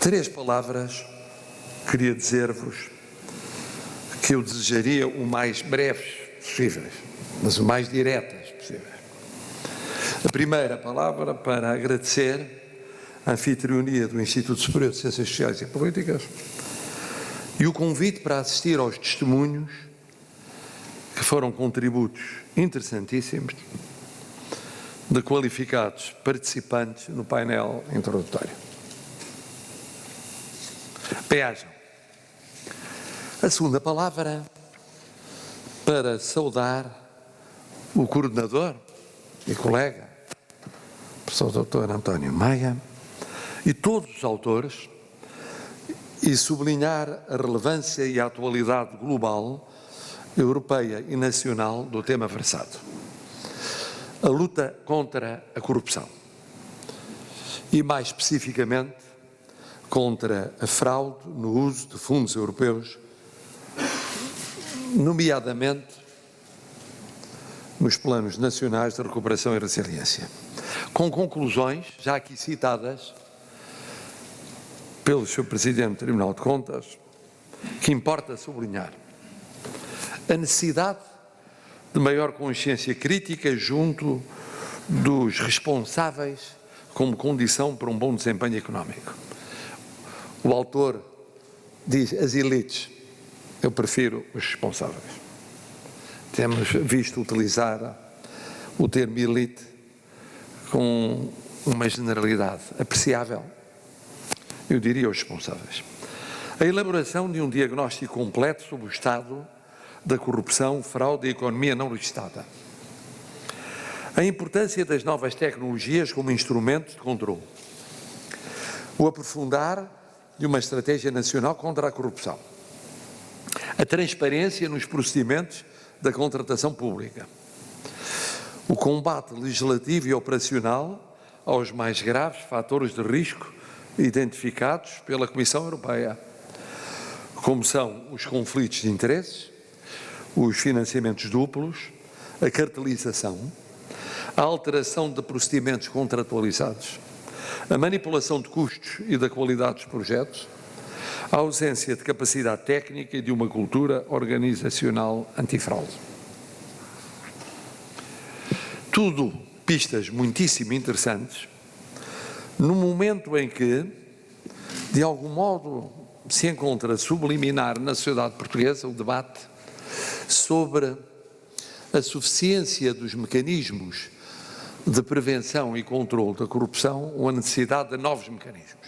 Três palavras queria dizer-vos que eu desejaria o mais breves possíveis, mas o mais diretas possíveis. A primeira palavra para agradecer a anfitrionia do Instituto Superior de Ciências Sociais e Políticas e o convite para assistir aos testemunhos que foram contributos interessantíssimos de qualificados participantes no painel introdutório. Bem-ajam. A segunda palavra para saudar o coordenador e colega, o professor Dr. António Maia, e todos os autores, e sublinhar a relevância e a atualidade global, europeia e nacional do tema versado. A luta contra a corrupção. E, mais especificamente, contra a fraude no uso de fundos europeus, nomeadamente nos planos nacionais de recuperação e resiliência. Com conclusões, já aqui citadas pelo Sr. Presidente do Tribunal de Contas, que importa sublinhar a necessidade de maior consciência crítica junto dos responsáveis como condição para um bom desempenho económico. O autor diz as elites, eu prefiro os responsáveis. Temos visto utilizar o termo elite com uma generalidade apreciável. Eu diria os responsáveis. A elaboração de um diagnóstico completo sobre o estado da corrupção, fraude e economia não registada. A importância das novas tecnologias como instrumento de controle. O aprofundar de uma estratégia nacional contra a corrupção. A transparência nos procedimentos da contratação pública. O combate legislativo e operacional aos mais graves fatores de risco identificados pela Comissão Europeia, como são os conflitos de interesses, os financiamentos duplos, a cartelização, a alteração de procedimentos contratualizados, a manipulação de custos e da qualidade dos projetos, a ausência de capacidade técnica e de uma cultura organizacional antifraude. Tudo pistas muitíssimo interessantes, no momento em que, de algum modo, se encontra subliminar na sociedade portuguesa o debate sobre a suficiência dos mecanismos de prevenção e controle da corrupção ou a necessidade de novos mecanismos.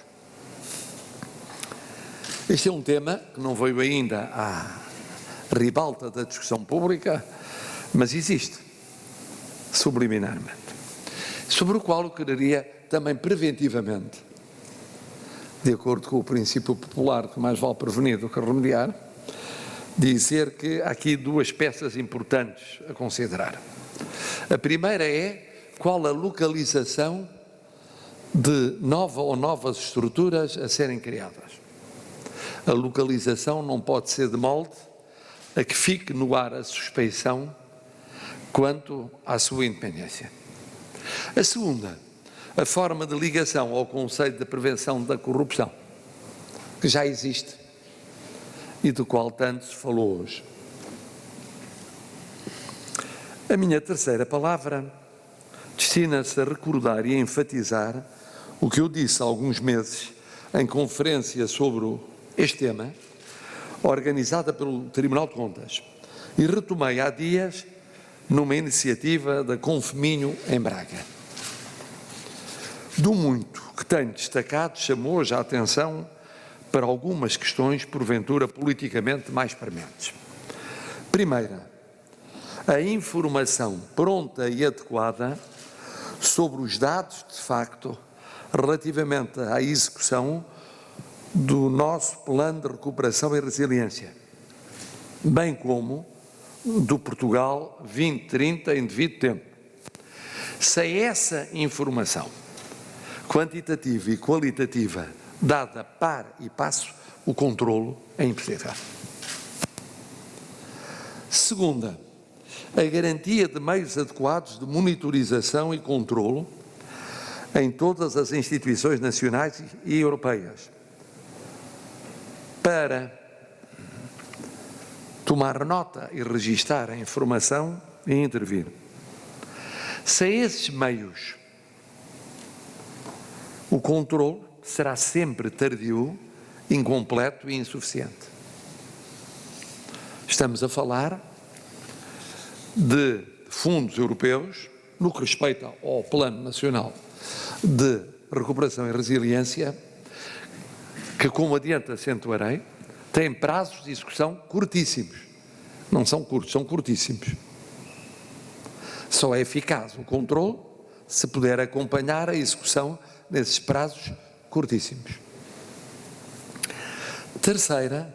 Este é um tema que não veio ainda à ribalta da discussão pública, mas existe, subliminarmente, sobre o qual eu quereria também preventivamente, de acordo com o princípio popular que mais vale prevenir do que remediar, dizer que há aqui duas peças importantes a considerar. A primeira é qual a localização de nova ou novas estruturas a serem criadas. A localização não pode ser de molde a que fique no ar a suspeição quanto à sua independência. A segunda, a forma de ligação ao conceito de prevenção da corrupção, que já existe e do qual tanto se falou hoje. A minha terceira palavra destina-se a recordar e a enfatizar o que eu disse há alguns meses em conferência sobre este tema, organizada pelo Tribunal de Contas, e retomei há dias numa iniciativa da Confeminho em Braga. Do muito que tenho destacado, chamou já a atenção para algumas questões, porventura, politicamente mais prementes. Primeira, a informação pronta e adequada sobre os dados, de facto, relativamente à execução do nosso Plano de Recuperação e Resiliência, bem como do Portugal 2030 em devido tempo. Sem essa informação quantitativa e qualitativa dada par e passo, o controlo é impossível. Segunda, a garantia de meios adequados de monitorização e controlo em todas as instituições nacionais e europeias, para tomar nota e registar a informação e intervir. Sem esses meios, o controle será sempre tardio, incompleto e insuficiente. Estamos a falar de fundos europeus no que respeita ao Plano Nacional de Recuperação e Resiliência, que, como adiante acentuarei, têm prazos de execução curtíssimos. Não são curtos, são curtíssimos. Só é eficaz o controle se puder acompanhar a execução nesses prazos curtíssimos. Terceira,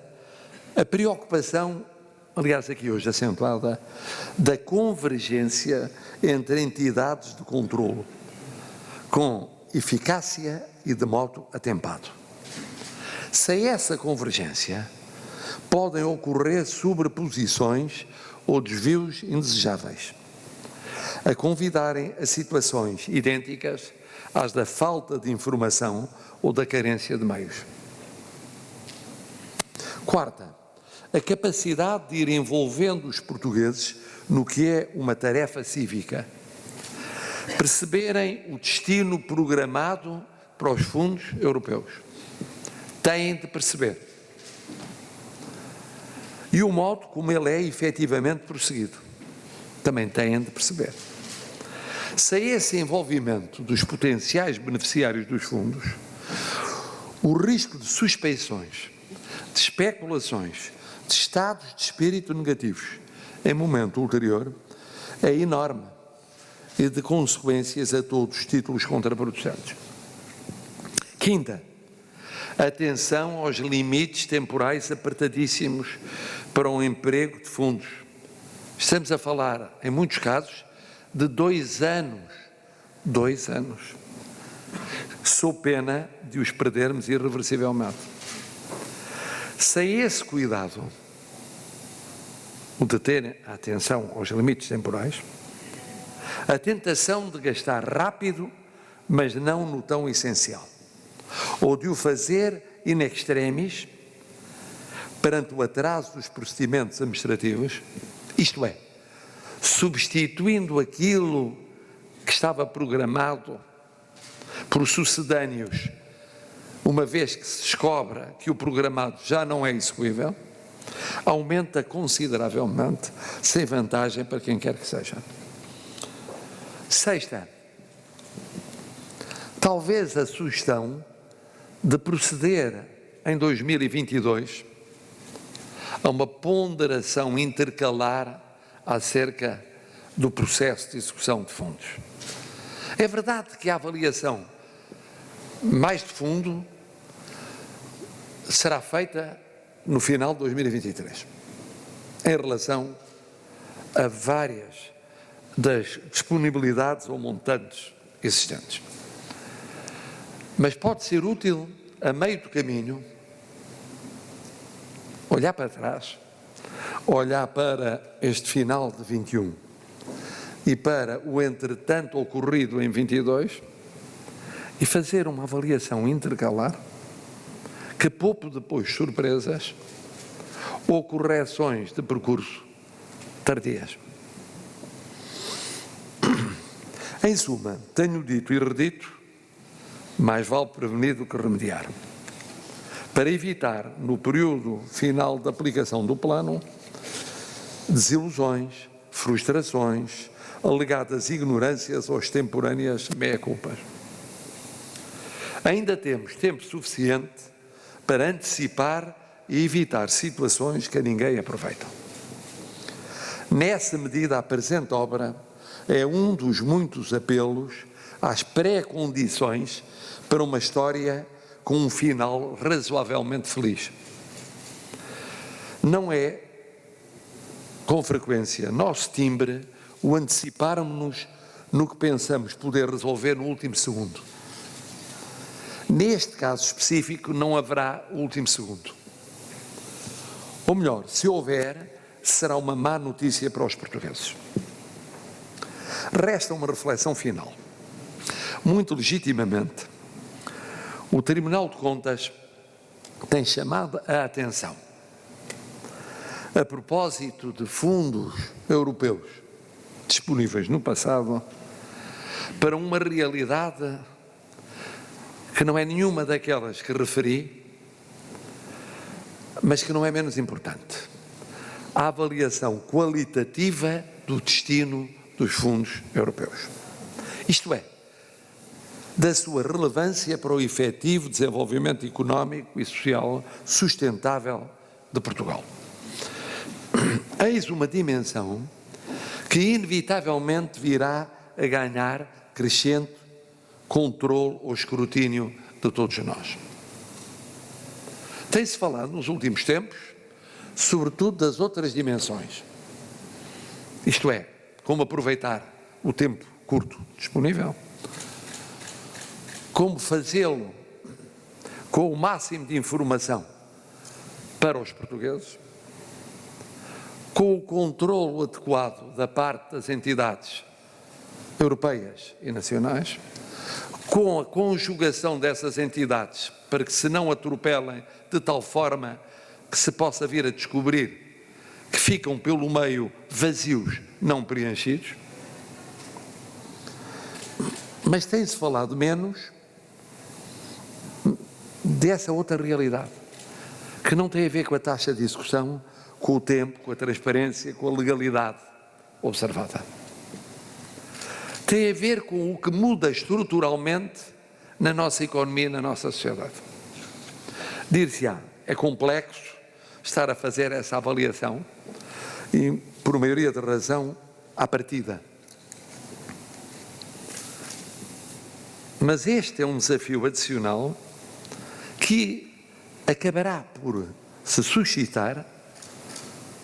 a preocupação, aliás aqui hoje acentuada, da convergência entre entidades de controlo, com eficácia e de modo atempado. Sem essa convergência, podem ocorrer sobreposições ou desvios indesejáveis, a convidarem a situações idênticas às da falta de informação ou da carência de meios. Quarta, a capacidade de ir envolvendo os portugueses no que é uma tarefa cívica, perceberem o destino programado para os fundos europeus. Têm de perceber. E o modo como ele é efetivamente prosseguido. Também têm de perceber. Sem esse envolvimento dos potenciais beneficiários dos fundos, o risco de suspeições, de especulações, de estados de espírito negativos em momento ulterior é enorme e de consequências a todos os títulos contraproducentes. Quinta, atenção aos limites temporais apertadíssimos para um emprego de fundos. Estamos a falar, em muitos casos, de 2 anos. 2 anos. Sou pena de os perdermos irreversivelmente. Sem esse cuidado, o de ter atenção aos limites temporais, a tentação de gastar rápido, mas não no tão essencial, ou de o fazer in extremis, perante o atraso dos procedimentos administrativos, isto é, substituindo aquilo que estava programado por sucedâneos, uma vez que se descobre que o programado já não é execuível, aumenta consideravelmente, sem vantagem para quem quer que seja. Sexta, talvez a sugestão de proceder em 2022 a uma ponderação intercalar acerca do processo de execução de fundos. É verdade que a avaliação mais de fundo será feita no final de 2023, em relação a várias das disponibilidades ou montantes existentes. Mas pode ser útil, a meio do caminho, olhar para trás, olhar para este final de 21 e para o entretanto ocorrido em 22 e fazer uma avaliação intercalar que poupe depois surpresas ou correções de percurso tardias. Em suma, tenho dito e redito, mais vale prevenir do que remediar, para evitar, no período final da aplicação do plano, desilusões, frustrações, alegadas ignorâncias ou extemporâneas meia-culpas. Ainda temos tempo suficiente para antecipar e evitar situações que a ninguém aproveitam. Nessa medida, a presente obra é um dos muitos apelos às pré-condições para uma história com um final razoavelmente feliz. Não é, com frequência, nosso timbre o anteciparmos-nos no que pensamos poder resolver no último segundo. Neste caso específico, não haverá último segundo. Ou melhor, se houver, será uma má notícia para os portugueses. Resta uma reflexão final. Muito legitimamente, o Tribunal de Contas tem chamado a atenção a propósito de fundos europeus disponíveis no passado para uma realidade que não é nenhuma daquelas que referi, mas que não é menos importante: a avaliação qualitativa do destino dos fundos europeus. Isto é, da sua relevância para o efetivo desenvolvimento económico e social sustentável de Portugal. Eis uma dimensão que inevitavelmente virá a ganhar crescente controle ou escrutínio de todos nós. Tem-se falado nos últimos tempos, sobretudo, das outras dimensões. Isto é, como aproveitar o tempo curto disponível, como fazê-lo com o máximo de informação para os portugueses, com o controlo adequado da parte das entidades europeias e nacionais, com a conjugação dessas entidades para que se não atropelem de tal forma que se possa vir a descobrir que ficam pelo meio vazios, não preenchidos. Mas tem-se falado menos dessa outra realidade, que não tem a ver com a taxa de execução, com o tempo, com a transparência, com a legalidade observada. Tem a ver com o que muda estruturalmente na nossa economia, na nossa sociedade. Dir-se-á, é complexo estar a fazer essa avaliação e, por maioria de razão, à partida. Mas este é um desafio adicional que acabará por se suscitar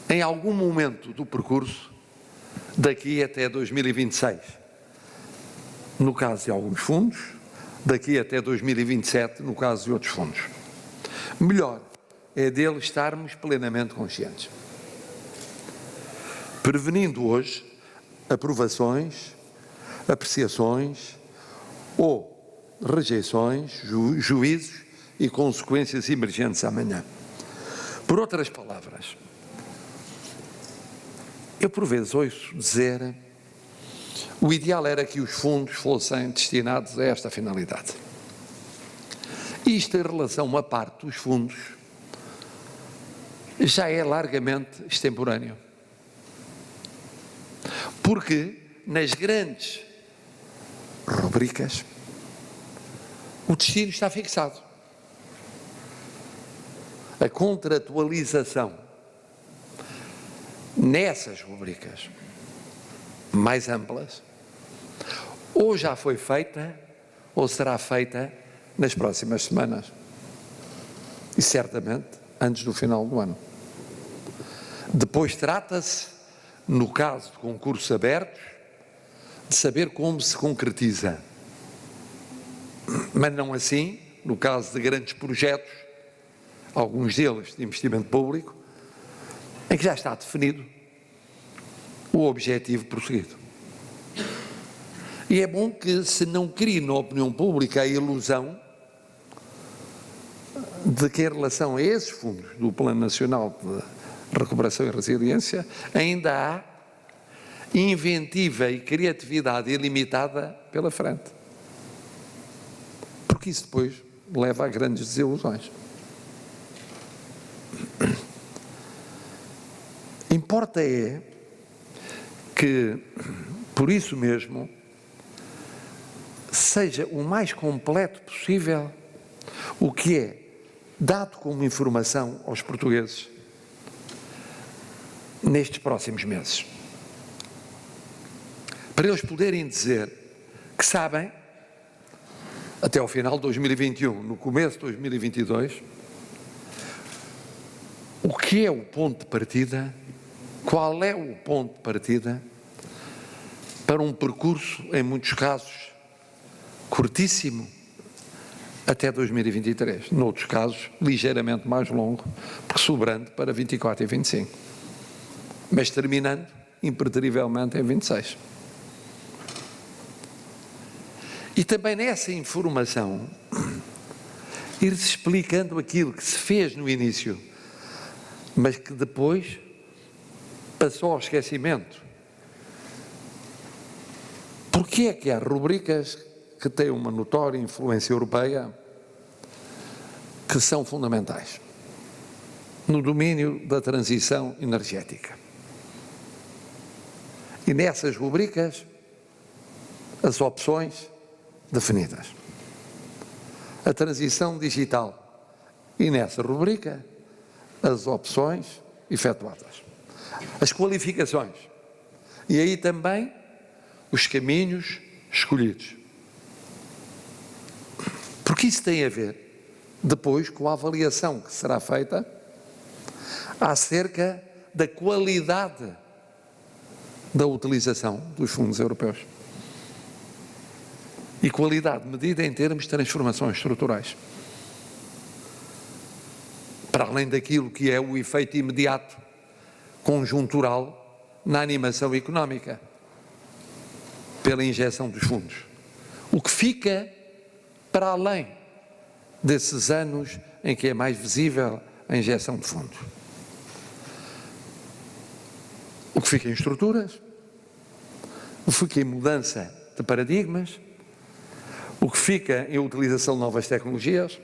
em algum momento do percurso daqui até 2026. No caso de alguns fundos, daqui até 2027, no caso de outros fundos. Melhor é dele estarmos plenamente conscientes, prevenindo hoje aprovações, apreciações ou rejeições, juízos e consequências emergentes amanhã. Por outras palavras, eu por vezes ouço dizer: o ideal era que os fundos fossem destinados a esta finalidade. Isto, em relação a parte dos fundos, já é largamente extemporâneo. Porque nas grandes rubricas o destino está fixado. A contratualização nessas rubricas mais amplas ou já foi feita ou será feita nas próximas semanas e certamente antes do final do ano. Depois trata-se, no caso de concursos abertos, de saber como se concretiza, mas não assim no caso de grandes projetos, alguns deles de investimento público, em que já está definido o objetivo prosseguido. E é bom que se não crie na opinião pública a ilusão de que, em relação a esses fundos do Plano Nacional de Recuperação e Resiliência, ainda há inventiva e criatividade ilimitada pela frente. Porque isso depois leva a grandes desilusões. Importa é que, por isso mesmo, seja o mais completo possível o que é dado como informação aos portugueses nestes próximos meses. Para eles poderem dizer que sabem, até ao final de 2021, no começo de 2022, o que é o ponto de partida, qual é o ponto de partida para um percurso, em muitos casos, curtíssimo, até 2023. Noutros casos, ligeiramente mais longo, sobrando para 24 e 25. Mas terminando, impreterivelmente, em 26. E também nessa informação ir-se explicando aquilo que se fez no início, mas que depois passou ao esquecimento. Porquê é que há rubricas que têm uma notória influência europeia que são fundamentais no domínio da transição energética? E nessas rubricas, as opções definidas. A transição digital. E nessa rubrica, as opções efetuadas. As qualificações. E aí também os caminhos escolhidos. Porque isso tem a ver depois com a avaliação que será feita acerca da qualidade da utilização dos fundos europeus. E qualidade medida em termos de transformações estruturais. Para além daquilo que é o efeito imediato, conjuntural, na animação económica, pela injeção dos fundos. O que fica para além desses anos em que é mais visível a injeção de fundos. O que fica em estruturas, o que fica em mudança de paradigmas, o que fica em utilização de novas tecnologias,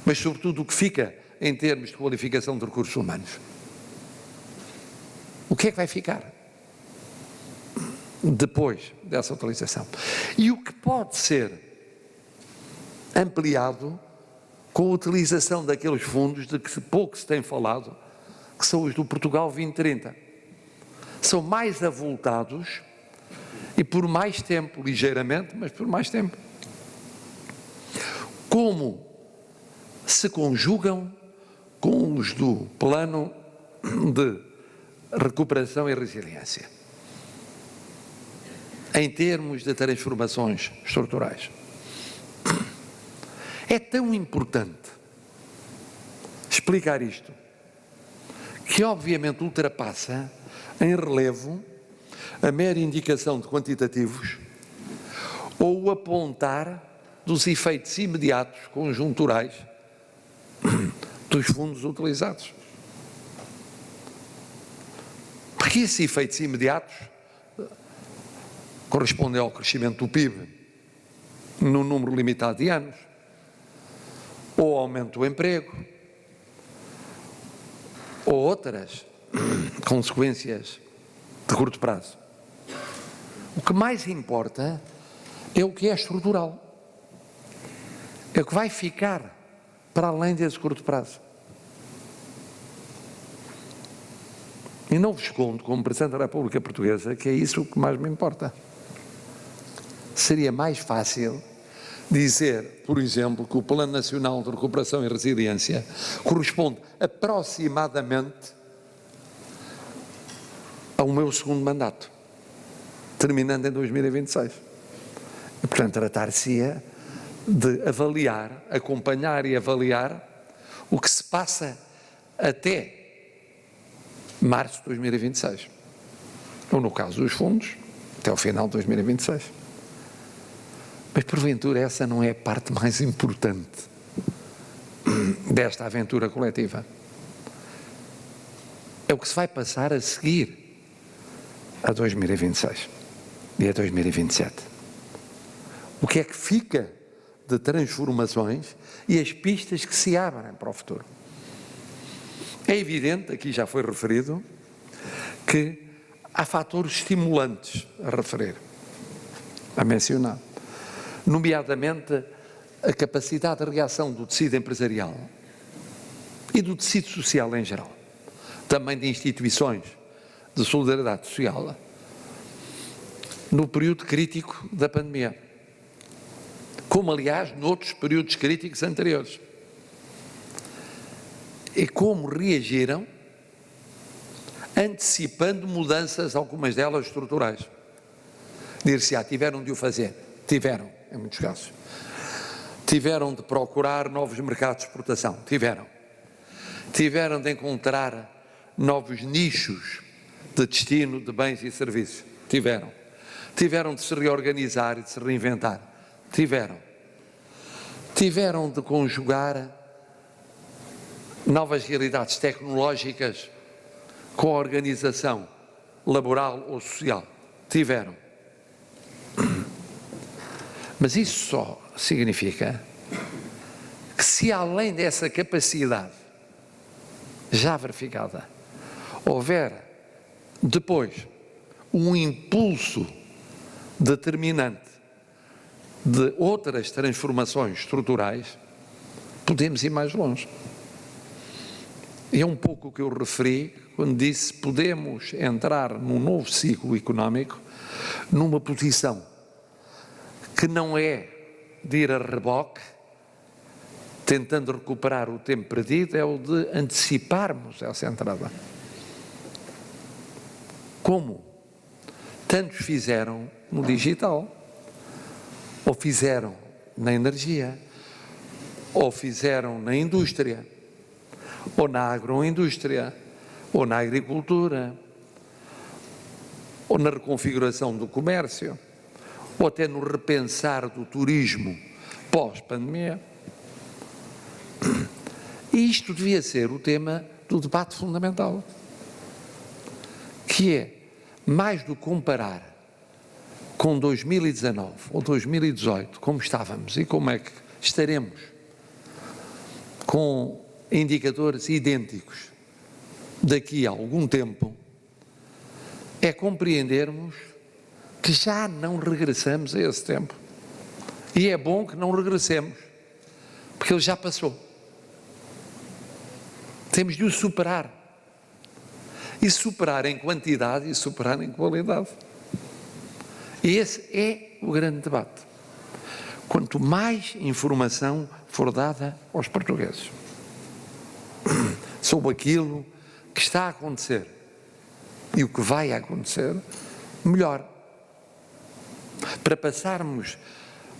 mas sobretudo o que fica em termos de qualificação de recursos humanos. O que é que vai ficar depois dessa utilização? E o que pode ser ampliado com a utilização daqueles fundos de que pouco se tem falado, que são os do Portugal 2030. São mais avultados e por mais tempo, ligeiramente, mas por mais tempo. Como se conjugam com os do Plano de Recuperação e Resiliência, em termos de transformações estruturais. É tão importante explicar isto, que obviamente ultrapassa em relevo a mera indicação de quantitativos ou o apontar dos efeitos imediatos, conjunturais, dos fundos utilizados. Porque esses efeitos imediatos correspondem ao crescimento do PIB num número limitado de anos, ou aumento do emprego, ou outras consequências de curto prazo. O que mais importa é o que é estrutural. É o que vai ficar para além desse curto prazo. E não vos escondo, como Presidente da República Portuguesa, que é isso o que mais me importa. Seria mais fácil dizer, por exemplo, que o Plano Nacional de Recuperação e Resiliência corresponde aproximadamente ao meu segundo mandato, terminando em 2026. E, portanto, tratar-se-ia de avaliar, acompanhar e avaliar o que se passa até março de 2026. Ou, no caso dos fundos, até o final de 2026. Mas, porventura, essa não é a parte mais importante desta aventura coletiva. É o que se vai passar a seguir a 2026 e a 2027. O que é que fica de transformações e as pistas que se abrem para o futuro. É evidente, aqui já foi referido, que há fatores estimulantes a referir, a mencionar, nomeadamente a capacidade de reação do tecido empresarial e do tecido social em geral, também de instituições de solidariedade social, no período crítico da pandemia, como aliás noutros períodos críticos anteriores, e como reagiram antecipando mudanças, algumas delas estruturais. Dir-se-á, tiveram de o fazer, tiveram, em muitos casos. Tiveram de procurar novos mercados de exportação, tiveram de encontrar novos nichos de destino de bens e serviços, tiveram de se reorganizar e de se reinventar, tiveram de conjugar novas realidades tecnológicas com a organização laboral ou social. Tiveram. Mas isso só significa que, se além dessa capacidade já verificada, houver depois um impulso determinante de outras transformações estruturais, podemos ir mais longe. E é um pouco o que eu referi quando disse: podemos entrar num novo ciclo económico numa posição que não é de ir a reboque, tentando recuperar o tempo perdido, é o de anteciparmos essa entrada. Como tantos fizeram no digital, ou fizeram na energia, ou fizeram na indústria, ou na agroindústria, ou na agricultura, ou na reconfiguração do comércio, ou até no repensar do turismo pós-pandemia. E isto devia ser o tema do debate fundamental, que é, mais do que comparar com 2019 ou 2018, como estávamos e como é que estaremos, com indicadores idênticos daqui a algum tempo, é compreendermos que já não regressamos a esse tempo. E é bom que não regressemos, porque ele já passou. Temos de o superar. E superar em quantidade e superar em qualidade. E esse é o grande debate. Quanto mais informação for dada aos portugueses sobre aquilo que está a acontecer e o que vai acontecer, melhor. Para passarmos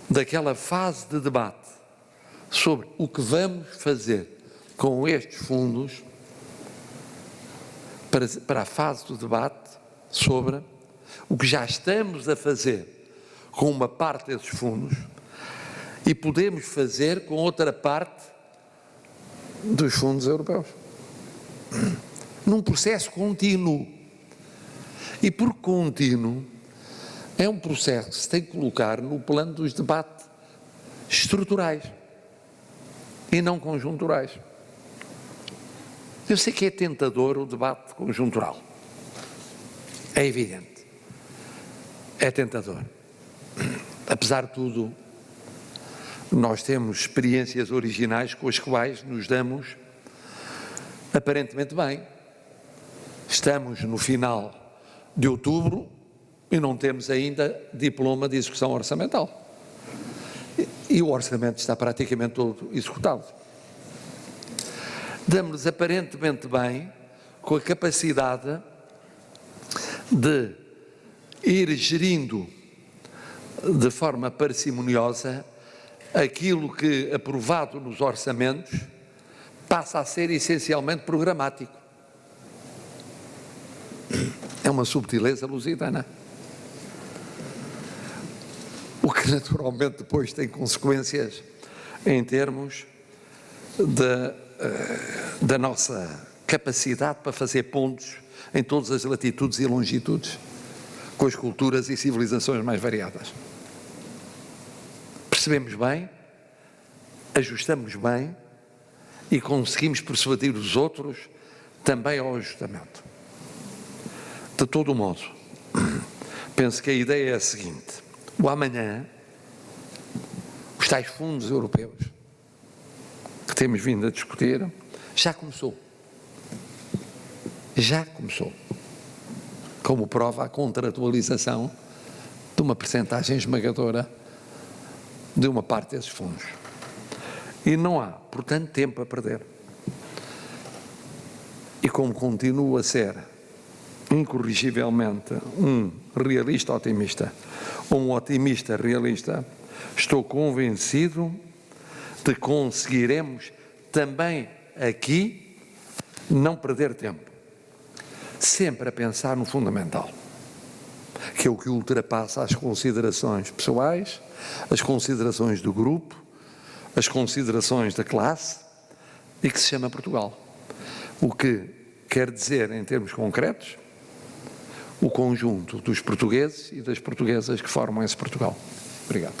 daquela fase de debate sobre o que vamos fazer com estes fundos para a fase do debate sobre o que já estamos a fazer com uma parte desses fundos e podemos fazer com outra parte dos fundos europeus. Num processo contínuo. E por contínuo, é um processo que se tem que colocar no plano dos debates estruturais e não conjunturais. Eu sei que é tentador o debate conjuntural. É evidente. É tentador. Apesar de tudo, nós temos experiências originais com as quais nos damos aparentemente bem. Estamos no final de outubro e não temos ainda diploma de execução orçamental. E o orçamento está praticamente todo executado. Damos-nos aparentemente bem com a capacidade de ir gerindo de forma parcimoniosa aquilo que, aprovado nos orçamentos, passa a ser essencialmente programático. É uma subtileza lusitana. O que naturalmente depois tem consequências em termos da nossa capacidade para fazer pontos em todas as latitudes e longitudes, com as culturas e civilizações mais variadas. Percebemos bem, ajustamos bem e conseguimos persuadir os outros também ao ajustamento. De todo modo, penso que a ideia é a seguinte: o amanhã, os tais fundos europeus que temos vindo a discutir, já começou. Já começou. Como prova a contratualização de uma percentagem esmagadora de uma parte desses fundos. E não há, portanto, tempo a perder. E como continuo a ser incorrigivelmente um realista otimista, ou um otimista realista, estou convencido de que conseguiremos também aqui não perder tempo, sempre a pensar no fundamental, que é o que ultrapassa as considerações pessoais, as considerações do grupo, as considerações da classe e que se chama Portugal. O que quer dizer, em termos concretos, o conjunto dos portugueses e das portuguesas que formam esse Portugal. Obrigado.